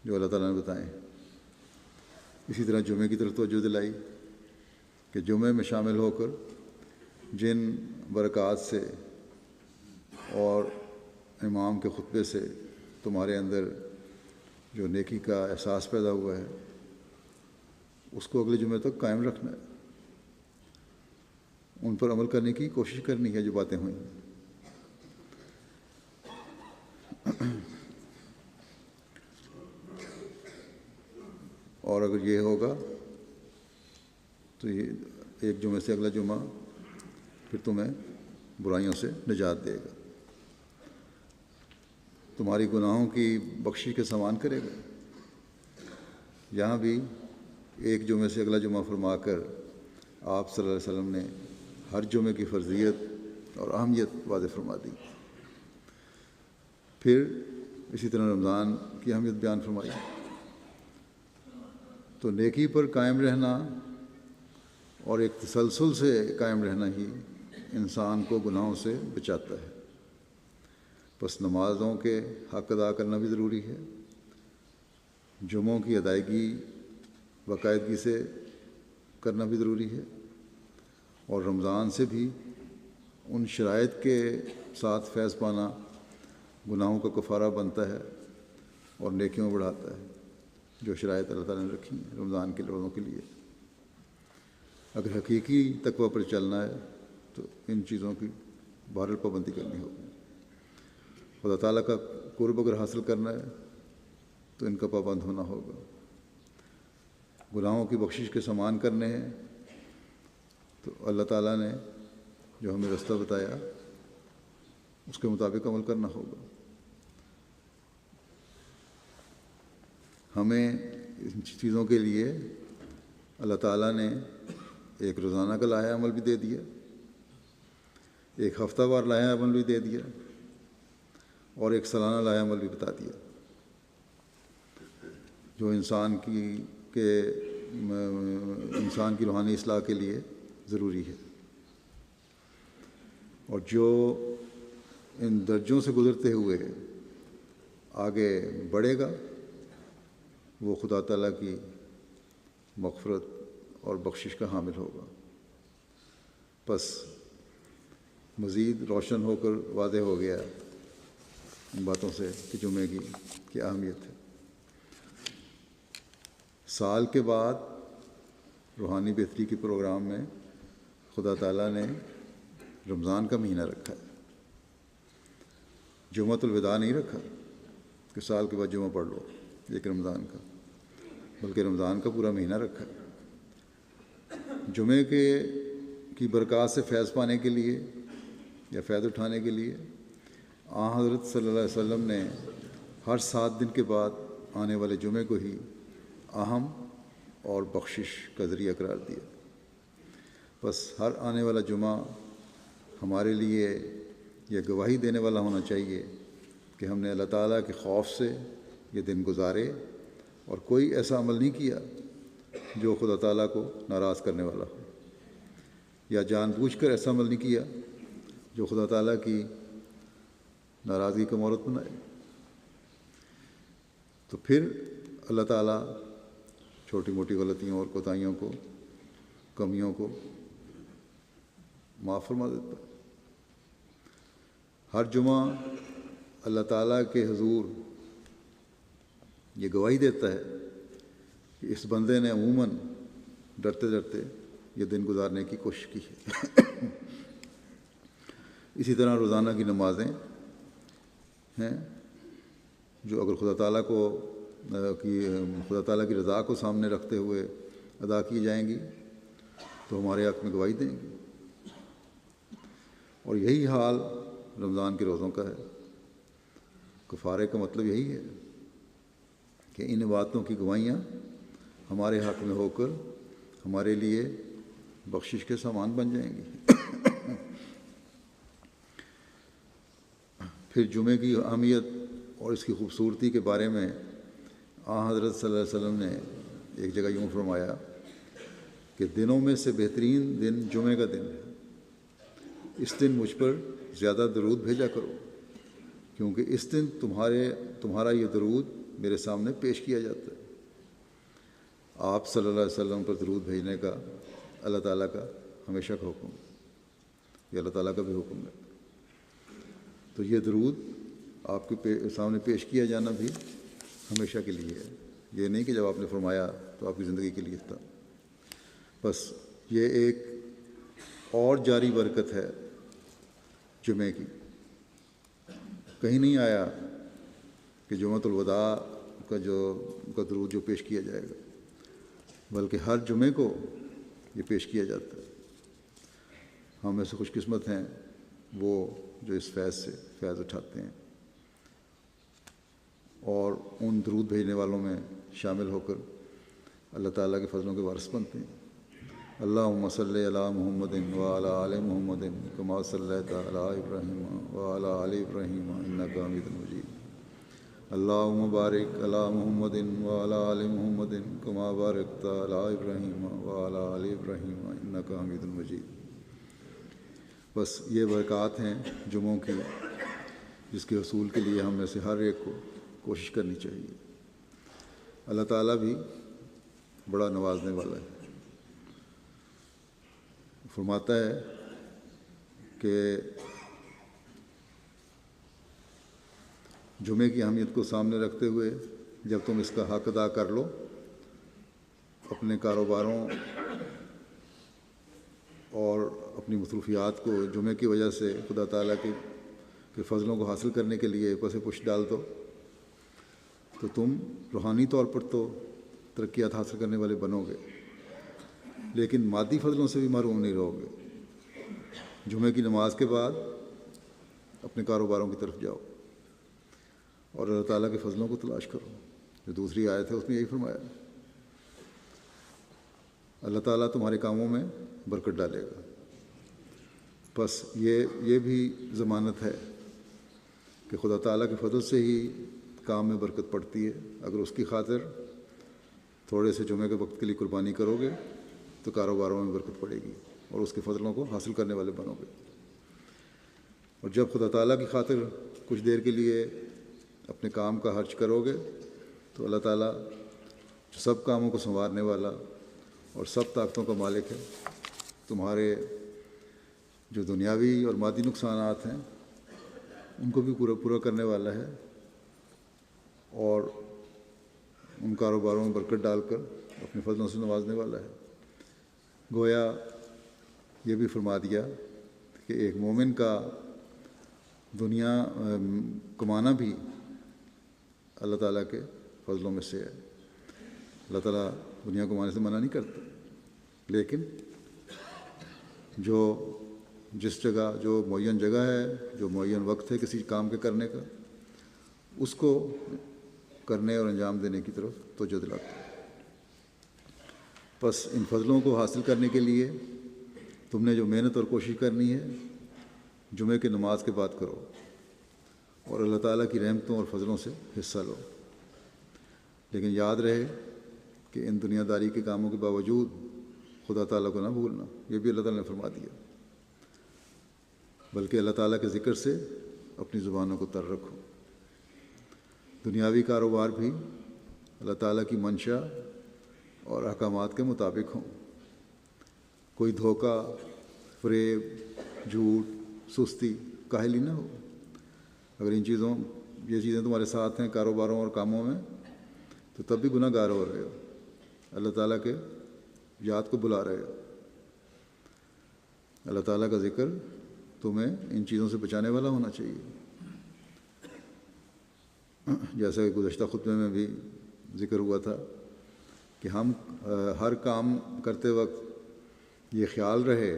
جو اللہ تعالیٰ نے بتائیں۔ اسی طرح جمعے کی طرف توجہ دلائی کہ جمعے میں شامل ہو کر جن برکات سے اور امام کے خطبے سے تمہارے اندر جو نیکی کا احساس پیدا ہوا ہے اس کو اگلے جمعے تک قائم رکھنا ہے، ان پر عمل کرنے کی کوشش کرنی ہے جو باتیں ہوئیں۔ اور اگر یہ ہوگا تو یہ ایک جمعے سے اگلا جمعہ پھر تمہیں برائیوں سے نجات دے گا، تمہاری گناہوں کی بخشش کے سامان کرے گا۔ یہاں بھی ایک جمعے سے اگلا جمعہ فرما کر آپ صلی اللہ علیہ وسلم نے ہر جمعے کی فرضیت اور اہمیت واضح فرما دی۔ پھر اسی طرح رمضان کی اہمیت بیان فرمائی۔ تو نیکی پر قائم رہنا اور ایک تسلسل سے قائم رہنا ہی انسان کو گناہوں سے بچاتا ہے۔ بس نمازوں کے حق ادا کرنا بھی ضروری ہے، جمعوں کی ادائیگی باقاعدگی سے کرنا بھی ضروری ہے، اور رمضان سے بھی ان شرائط کے ساتھ فیض پانا گناہوں کا کفارہ بنتا ہے اور نیکیوں بڑھاتا ہے، جو شرائط اللہ تعالیٰ نے رکھی ہیں رمضان کے روزوں کے لیے۔ اگر حقیقی تقویٰ پر چلنا ہے تو ان چیزوں کی بہرحال پابندی کرنی ہوگی۔ خدا تعالیٰ کا قرب اگر حاصل کرنا ہے تو ان کا پابند ہونا ہوگا۔ گناہوں کی بخشش کے سامان کرنے ہیں تو اللہ تعالیٰ نے جو ہمیں رستہ بتایا اس کے مطابق عمل کرنا ہوگا۔ ہمیں ان چیزوں کے لیے اللہ تعالیٰ نے ایک روزانہ کا لائحہ عمل بھی دے دیا، ایک ہفتہ وار لائحہ عمل بھی دے دیا، اور ایک سالانہ لائحہ عمل بھی بتا دیا، جو انسان کی روحانی اصلاح کے لیے ضروری ہے، اور جو ان درجوں سے گزرتے ہوئے آگے بڑھے گا وہ خدا تعالیٰ کی مغفرت اور بخشش کا حامل ہوگا۔ بس مزید روشن ہو کر واضح ہو گیا ان باتوں سے کہ جمعے کی کیا اہمیت ہے۔ سال کے بعد روحانی بہتری کے پروگرام میں خدا تعالیٰ نے رمضان کا مہینہ رکھا ہے، جمعۃ الوداع نہیں رکھا کہ سال کے بعد جمعہ پڑھ لو ایک رمضان کا، بلکہ رمضان کا پورا مہینہ رکھا ہے۔ جمعے کی برکات سے فیض پانے کے لیے یا فیض اٹھانے کے لیے حضرت صلی اللہ علیہ وسلم نے ہر 7 دن کے بعد آنے والے جمعے کو ہی اہم اور بخشش کا ذریعہ قرار دیا۔ بس ہر آنے والا جمعہ ہمارے لیے یہ گواہی دینے والا ہونا چاہیے کہ ہم نے اللہ تعالیٰ کے خوف سے یہ دن گزارے اور کوئی ایسا عمل نہیں کیا جو خدا تعالیٰ کو ناراض کرنے والا ہو، یا جان بوجھ کر ایسا عمل نہیں کیا جو خدا تعالیٰ کی ناراضگی کا مورد بنائے۔ تو پھر اللہ تعالیٰ چھوٹی موٹی غلطیوں اور کوتاہیوں کو، کمیوں کو معاف فرما دیتا ہے۔ ہر جمعہ اللہ تعالیٰ کے حضور یہ گواہی دیتا ہے کہ اس بندے نے عموماً ڈرتے ڈرتے یہ دن گزارنے کی کوشش کی ہے۔ اسی طرح روزانہ کی نمازیں ہیں جو اگر خدا تعالیٰ کی رضا کو سامنے رکھتے ہوئے ادا کی جائیں گی تو ہمارے حق میں گواہی دیں گی، اور یہی حال رمضان کے روزوں کا ہے۔ کفارے کا مطلب یہی ہے کہ ان باتوں کی گواہیاں ہمارے حق میں ہو کر ہمارے لیے بخشش کے سامان بن جائیں گی۔ پھر جمعے کی اہمیت اور اس کی خوبصورتی کے بارے میں حضرت صلی اللہ علیہ وسلم نے ایک جگہ یوں فرمایا کہ دنوں میں سے بہترین دن جمعے کا دن ہے، اس دن مجھ پر زیادہ درود بھیجا کرو، کیونکہ اس دن تمہارا یہ درود میرے سامنے پیش کیا جاتا ہے۔ آپ صلی اللہ علیہ وسلم پر درود بھیجنے کا اللہ تعالیٰ کا ہمیشہ کا حکم ہے، یہ اللہ تعالیٰ کا بھی حکم ہے۔ تو یہ درود آپ کے سامنے پیش کیا جانا بھی ہمیشہ کے لیے ہے، یہ نہیں کہ جب آپ نے فرمایا تو آپ کی زندگی کے لیے تھا۔ بس یہ ایک اور جاری برکت ہے جمعے کی۔ کہیں نہیں آیا کہ جمعۃ الوداع کا درود جو پیش کیا جائے گا، بلکہ ہر جمعے کو یہ پیش کیا جاتا ہے۔ ہم ایسے خوش قسمت ہیں وہ جو اس فیض سے فیض اٹھاتے ہیں اور ان درود بھیجنے والوں میں شامل ہو کر اللہ تعالیٰ کے فضلوں کے وارث بنتے ہیں۔ اللہم صلی علی محمد وعلی آل محمد کما صلیت علی ابراہیم وعلی آل ابراہیم انک حمید مجید۔ اللہم بارک علی محمد وعلی آل محمد کما بارکت علی ابراہیم وعلی آل ابراہیم انک حمید مجید۔ بس یہ برکات ہیں جمعوں کی، جس کے حصول کے لیے ہم میں سے ہر ایک کو کوشش کرنی چاہیے۔ اللہ تعالیٰ بھی بڑا نوازنے والا ہے۔ فرماتا ہے کہ جمعے کی اہمیت کو سامنے رکھتے ہوئے جب تم اس کا حق ادا کر لو، اپنے کاروباروں اور اپنی مصروفیات کو جمعے کی وجہ سے خدا تعالیٰ کے فضلوں کو حاصل کرنے کے لیے پس پش ڈال دو، تو تم روحانی طور پر تو ترقیات حاصل کرنے والے بنو گے، لیکن مادی فضلوں سے بھی محروم نہیں رہو گے۔ جمعے کی نماز کے بعد اپنے کاروباروں کی طرف جاؤ اور اللہ تعالیٰ کے فضلوں کو تلاش کرو۔ جو دوسری آیت ہے اس میں یہی فرمایا، اللہ تعالیٰ تمہارے کاموں میں برکت ڈالے گا۔ بس یہ بھی ضمانت ہے کہ خدا تعالیٰ کے فضل سے ہی کام میں برکت پڑتی ہے۔ اگر اس کی خاطر تھوڑے سے جمعے کے وقت کے لیے قربانی کرو گے تو کاروباروں میں برکت پڑے گی اور اس کے فضلوں کو حاصل کرنے والے بنو گے۔ اور جب خدا تعالیٰ کی خاطر کچھ دیر کے لیے اپنے کام کا خرچ کرو گے تو اللہ تعالیٰ جو سب کاموں کو سنوارنے والا اور سب طاقتوں کا مالک ہے، تمہارے جو دنیاوی اور مادی نقصانات ہیں ان کو بھی پورا کرنے والا ہے اور ان کاروباروں میں برکت ڈال کر اپنے فضلوں سے نوازنے والا ہے۔ گویا یہ بھی فرما دیا کہ ایک مومن کا دنیا کمانا بھی اللہ تعالیٰ کے فضلوں میں سے ہے۔ اللہ تعالیٰ دنیا کمانے سے منع نہیں کرتا، لیکن جس جگہ جو معین جگہ ہے، جو معین وقت ہے کسی کام کے کرنے کا، اس کو کرنے اور انجام دینے کی طرف توجہ دلاتا ہے۔ بس ان فضلوں کو حاصل کرنے کے لیے تم نے جو محنت اور کوشش کرنی ہے، جمعے کی نماز کے بعد کرو اور اللہ تعالیٰ کی رحمتوں اور فضلوں سے حصہ لو۔ لیکن یاد رہے کہ ان دنیا داری کے کاموں کے باوجود خدا تعالیٰ کو نہ بھولنا، یہ بھی اللہ تعالیٰ نے فرما دیا، بلکہ اللہ تعالیٰ کے ذکر سے اپنی زبانوں کو تر رکھو۔ دنیاوی کاروبار بھی اللہ تعالیٰ کی منشا اور احکامات کے مطابق ہوں۔ کوئی دھوکہ، فریب، جھوٹ، سستی، کاہلی نہ ہو۔ اگر یہ چیزیں تمہارے ساتھ ہیں کاروباروں اور کاموں میں، تو تب بھی گناہ گار ہو رہے ہو، اللہ تعالیٰ کے یاد کو بلا رہے ہو۔ اللہ تعالیٰ کا ذکر تمہیں ان چیزوں سے بچانے والا ہونا چاہیے۔ جیسا کہ گزشتہ خطبے میں بھی ذکر ہوا تھا کہ ہم ہر کام کرتے وقت یہ خیال رہے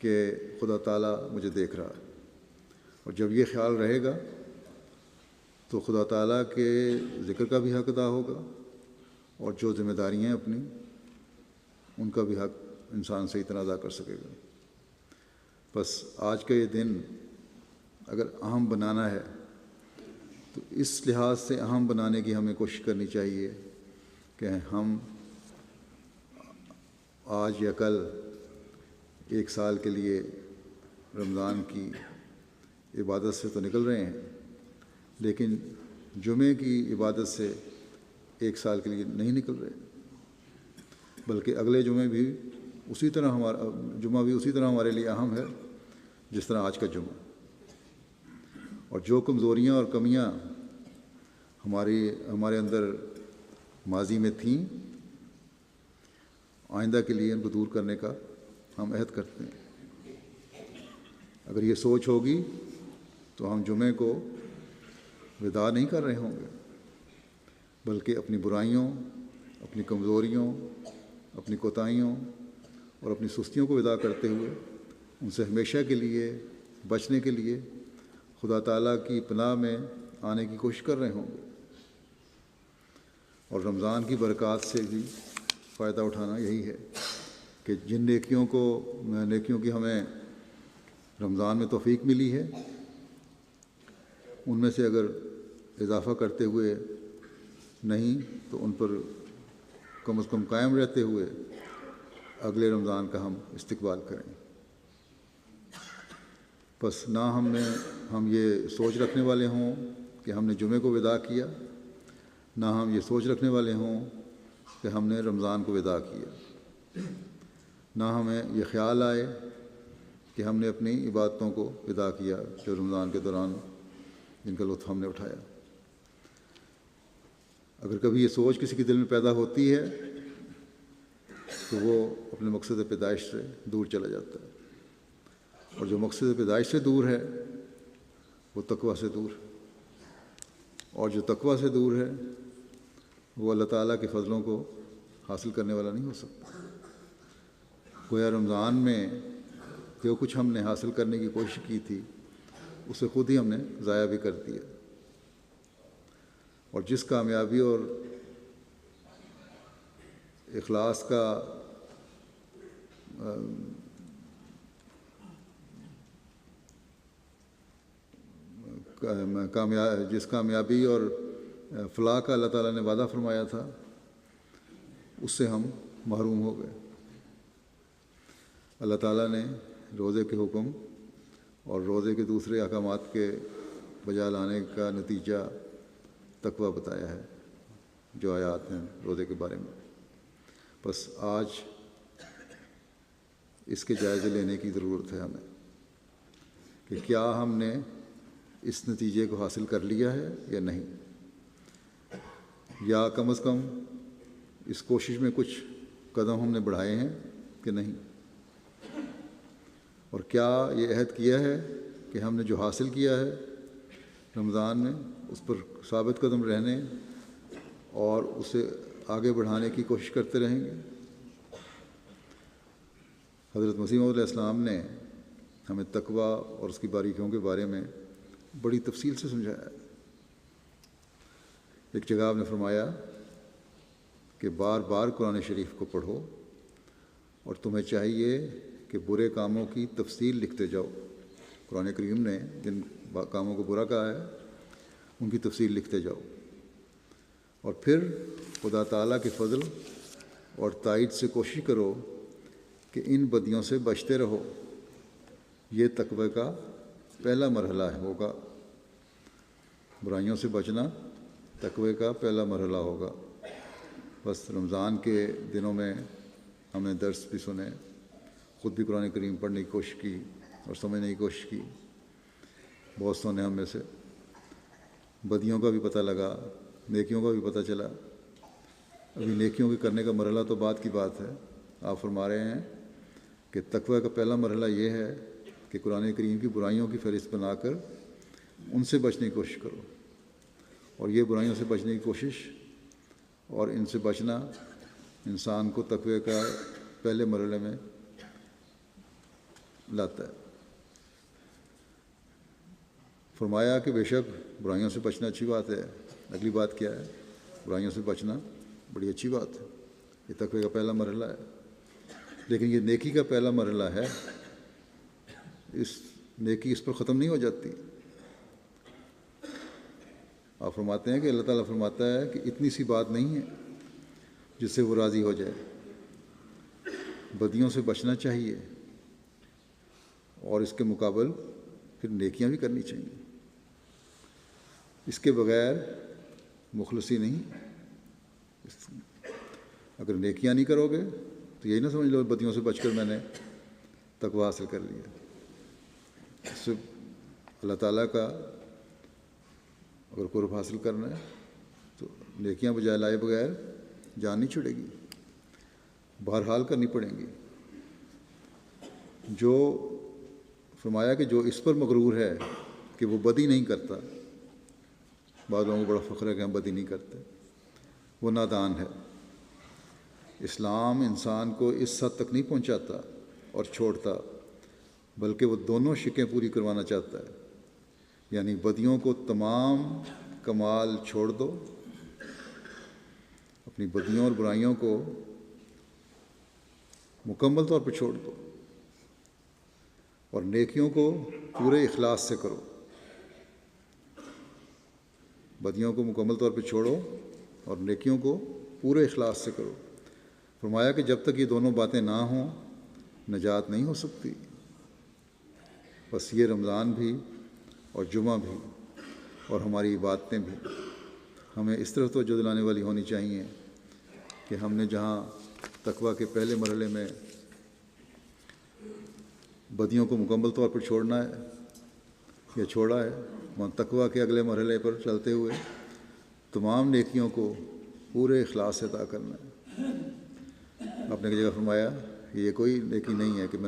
کہ خدا تعالیٰ مجھے دیکھ رہا ہے، اور جب یہ خیال رہے گا تو خدا تعالیٰ کے ذکر کا بھی حق ادا ہوگا اور جو ذمہ داریاں ہیں اپنی ان کا بھی حق انسان صحیح طرح ادا کر سکے گا۔ بس آج کا یہ دن اگر اہم بنانا ہے تو اس لحاظ سے اہم بنانے کی ہمیں کوشش کرنی چاہیے کہ ہم آج یا کل ایک سال کے لیے رمضان کی عبادت سے تو نکل رہے ہیں، لیکن جمعے کی عبادت سے ایک سال کے لیے نہیں نکل رہے، بلکہ اگلے جمعہ بھی اسی طرح ہمارے لیے اہم ہے جس طرح آج کا جمعہ۔ اور جو کمزوریاں اور کمیاں ہمارے اندر ماضی میں تھیں، آئندہ کے لیے ان کو دور کرنے کا ہم عہد کرتے ہیں۔ اگر یہ سوچ ہوگی تو ہم جمعے کو وداع نہیں کر رہے ہوں گے، بلکہ اپنی برائیوں، اپنی کمزوریوں، اپنی کوتاہیوں اور اپنی سستیوں کو وداع کرتے ہوئے ان سے ہمیشہ کے لیے بچنے کے لیے خدا تعالیٰ کی پناہ میں آنے کی کوشش کر رہے ہوں گے، اور رمضان کی برکات سے بھی فائدہ اٹھانا یہی ہے کہ جن نیکیوں کی ہمیں رمضان میں توفیق ملی ہے، ان میں سے اگر اضافہ کرتے ہوئے نہیں تو ان پر کم از کم قائم رہتے ہوئے اگلے رمضان کا ہم استقبال کریں۔ بس نہ ہم یہ سوچ رکھنے والے ہوں کہ ہم نے جمعے کو وداع کیا، نہ ہم یہ سوچ رکھنے والے ہوں کہ ہم نے رمضان کو وداع کیا، نہ ہمیں یہ خیال آئے کہ ہم نے اپنی عبادتوں کو وداع کیا جو رمضان کے دوران جن کا لطف ہم نے اٹھایا۔ اگر کبھی یہ سوچ کسی کے دل میں پیدا ہوتی ہے تو وہ اپنے مقصد پیدائش سے دور چلا جاتا ہے، اور جو مقصد پیدائش سے دور ہے وہ تقویٰ سے دور ہے، اور جو تقویٰ سے دور ہے وہ اللہ تعالیٰ کے فضلوں کو حاصل کرنے والا نہیں ہو سکتا۔ گویا رمضان میں جو کچھ ہم نے حاصل کرنے کی کوشش کی تھی اسے خود ہی ہم نے ضائع بھی کر دیا، اور جس کامیابی اور اخلاص کا جس کامیابی اور فلاح کا اللہ تعالیٰ نے وعدہ فرمایا تھا اس سے ہم محروم ہو گئے۔ اللہ تعالیٰ نے روزے کے حکم اور روزے کے دوسرے احکامات کے بجا لانے کا نتیجہ تقویٰ بتایا ہے، جو آیات ہیں روزے کے بارے میں۔ بس آج اس کے جائزے لینے کی ضرورت ہے ہمیں کہ کیا ہم نے اس نتیجے کو حاصل کر لیا ہے یا نہیں، یا کم از کم اس کوشش میں کچھ قدم ہم نے بڑھائے ہیں کہ نہیں، اور کیا یہ عہد کیا ہے کہ ہم نے جو حاصل کیا ہے رمضان میں اس پر ثابت قدم رہنے اور اسے آگے بڑھانے کی کوشش کرتے رہیں گے۔ حضرت مسیح موعود علیہ السلام نے ہمیں تقویٰ اور اس کی باریکیوں کے بارے میں بڑی تفصیل سے سمجھایا۔ ایک جگہ آپ نے فرمایا کہ بار بار قرآن شریف کو پڑھو اور تمہیں چاہیے کہ برے کاموں کی تفصیل لکھتے جاؤ۔ قرآن کریم نے جن کاموں کو برا کہا ہے ان کی تفصیل لکھتے جاؤ، اور پھر خدا تعالیٰ کے فضل اور تائید سے کوشش کرو کہ ان بدیوں سے بچتے رہو۔ یہ تقوی کا پہلا مرحلہ ہوگا، برائیوں سے بچنا تقوی کا پہلا مرحلہ ہوگا۔ بس رمضان کے دنوں میں ہم نے درس بھی سنے، خود بھی قرآن کریم پڑھنے کی کوشش کی اور سمجھنے کی کوشش کی۔ بہت سونے ہم میں سے بدیوں کا بھی پتہ لگا، نیکیوں کا بھی پتہ چلا۔ ابھی نیکیوں کے کرنے کا مرحلہ تو بعد کی بات ہے۔ آپ فرما رہے ہیں کہ تقوی کا پہلا مرحلہ یہ ہے کہ قرآن کریم کی برائیوں کی فہرست بنا کر ان سے بچنے کی کوشش کرو، اور یہ برائیوں سے بچنے کی کوشش اور ان سے بچنا انسان کو تقوی کا پہلے مرحلے میں لاتا ہے۔ فرمایا کہ بے شک برائیوں سے بچنا اچھی بات ہے۔ اگلی بات کیا ہے؟ برائیوں سے بچنا بڑی اچھی بات ہے، یہ تقوی کا پہلا مرحلہ ہے۔ لیکن یہ نیکی کا پہلا مرحلہ ہے، نیکی اس پر ختم نہیں ہو جاتی۔ آپ فرماتے ہیں کہ اللہ تعالیٰ فرماتا ہے کہ اتنی سی بات نہیں ہے جس سے وہ راضی ہو جائے۔ بدیوں سے بچنا چاہیے اور اس کے مقابل پھر نیکیاں بھی کرنی چاہیے۔ اس کے بغیر مخلصی نہیں۔ اگر نیکیاں نہیں کرو گے تو یہی نہ سمجھ لو بدیوں سے بچ کر میں نے تقوی حاصل کر لیا۔ اس سے اللہ تعالیٰ کا اگر قرب حاصل کرنا ہے تو نیکیاں بجائے لائے بغیر جان نہیں چھڑے گی، بہرحال کرنی پڑیں گی۔ جو فرمایا کہ جو اس پر مغرور ہے کہ وہ بدی نہیں کرتا، بعض لوگوں کو بڑا فخر ہے کہ ہم بدی نہیں کرتے، وہ نادان ہے۔ اسلام انسان کو اس حد تک نہیں پہنچاتا اور چھوڑتا بلکہ وہ دونوں شکیں پوری کروانا چاہتا ہے، یعنی بدیوں کو تمام کمال چھوڑ دو، اپنی بدیوں اور برائیوں کو مکمل طور پر چھوڑ دو، اور نیکیوں کو پورے اخلاص سے کرو۔ بدیوں کو مکمل طور پہ چھوڑو اور نیکیوں کو پورے اخلاص سے کرو۔ فرمایا کہ جب تک یہ دونوں باتیں نہ ہوں نجات نہیں ہو سکتی۔ بس یہ رمضان بھی اور جمعہ بھی اور ہماری عبادتیں بھی ہمیں اس طرح توجہ دلانے والی ہونی چاہیے کہ ہم نے جہاں تقویٰ کے پہلے مرحلے میں بدیوں کو مکمل طور پر چھوڑنا ہے یا چھوڑا ہے، وہاں تقویٰ کے اگلے مرحلے پر چلتے ہوئے تمام نیکیوں کو پورے اخلاص سے ادا کرنا ہے۔ آپ نے ایک جگہ فرمایا کہ یہ کوئی نیکی نہیں ہے کہ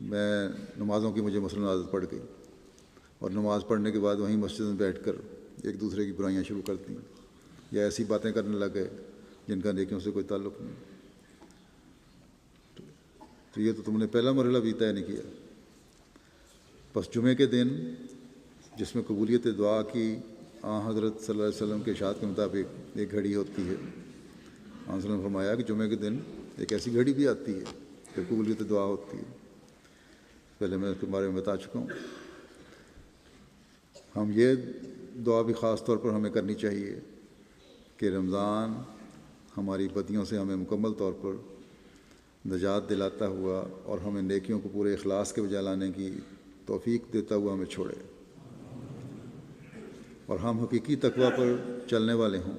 میں نمازوں کی مجھے مثلاً عادت پڑ گئی اور نماز پڑھنے کے بعد وہیں مسجد میں بیٹھ کر ایک دوسرے کی برائیاں شروع کر دیں یا ایسی باتیں کرنے لگ گئے جن کا نیکیوں سے کوئی تعلق نہیں۔ تو یہ تو تم نے پہلا مرحلہ بھی طے نہیں کیا۔ بس جمعے کے دن جس میں قبولیت دعا کی حضرت صلی اللہ علیہ وسلم کے ارشاد کے مطابق ایک گھڑی ہوتی ہے، صلی اللہ علیہ وسلم نے فرمایا کہ جمعے کے دن ایک ایسی گھڑی بھی آتی ہے کہ قبولیت دعا ہوتی ہے۔ پہلے میں اس کے بارے میں بتا چکا ہوں۔ ہم یہ دعا بھی خاص طور پر ہمیں کرنی چاہیے کہ رمضان ہماری بدیوں سے ہمیں مکمل طور پر نجات دلاتا ہوا اور ہمیں نیکیوں کو پورے اخلاص کے بجا لانے کی توفیق دیتا ہوا ہمیں چھوڑے، اور ہم حقیقی تقویٰ پر چلنے والے ہوں۔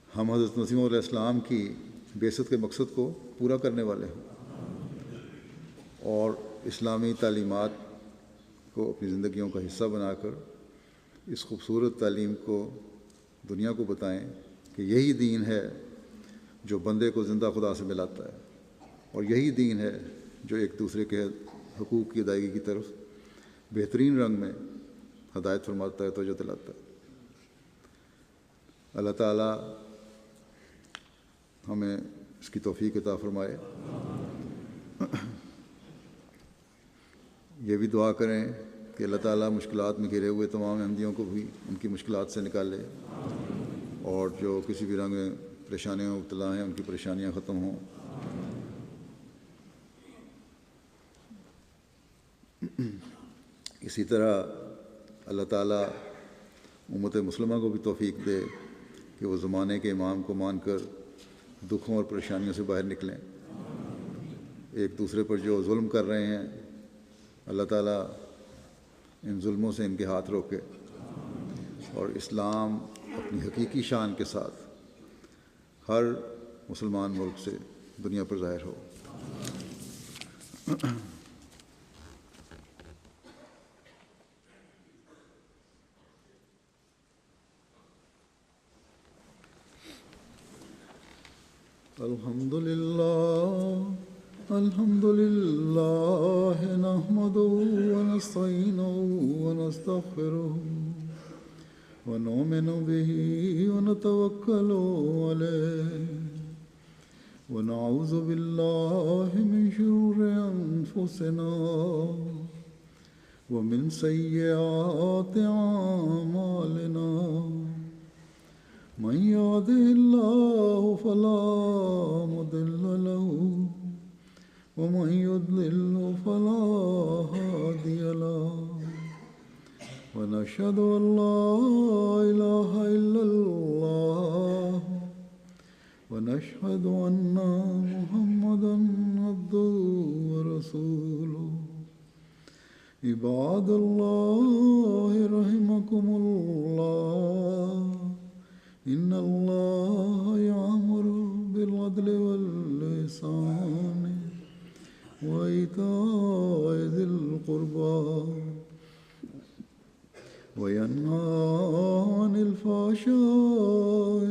ہم حضرت مسیح علیہ السلام کی بعثت کے مقصد کو پورا کرنے والے ہوں اور اسلامی تعلیمات کو اپنی زندگیوں کا حصہ بنا کر اس خوبصورت تعلیم کو دنیا کو بتائیں کہ یہی دین ہے جو بندے کو زندہ خدا سے ملاتا ہے، اور یہی دین ہے جو ایک دوسرے کے حقوق کی ادائیگی کی طرف بہترین رنگ میں ہدایت فرماتا ہے، توجہ دلاتا ہے۔ اللہ تعالیٰ ہمیں اس کی توفیق عطا فرمائے۔ یہ بھی دعا کریں کہ اللہ تعالیٰ مشکلات میں گھرے ہوئے تمام احمدیوں کو بھی ان کی مشکلات سے نکالے، اور جو کسی بھی رنگ میں پریشانیوں میں مبتلا ہیں ان کی پریشانیاں ختم ہوں۔ اسی طرح اللہ تعالیٰ امت مسلمہ کو بھی توفیق دے کہ وہ زمانے کے امام کو مان کر دکھوں اور پریشانیوں سے باہر نکلیں۔ ایک دوسرے پر جو ظلم کر رہے ہیں اللہ تعالیٰ ان ظلموں سے ان کے ہاتھ روکے اور اسلام اپنی حقیقی شان کے ساتھ ہر مسلمان ملک سے دنیا پر ظاہر ہو۔ الحمد للہ نحمده ونستعینه ونستغفره ونؤمن به ونتوکل علیہ ونعوذ باللہ من شرور انفسنا ومن سیئات اعمالنا من يهده الله فلا مضل له ومن يضلل فلا هادي له ونشهد أن لا إله إلا الله ونشهد أن محمدا عبده ورسوله عباد الله رحمكم الله إن الله يأمر بالعدل والإحسان وإيتاء ذي القربى وينهى عن الفحشاء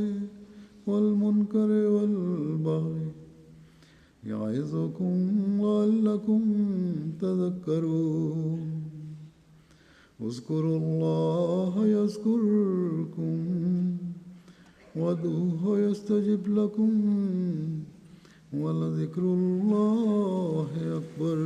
والمنكر والبغي يعظكم لعلكم تذكرون اذكروا الله يذكركم وادعوه يستجب لكم ولذكر الله أكبر.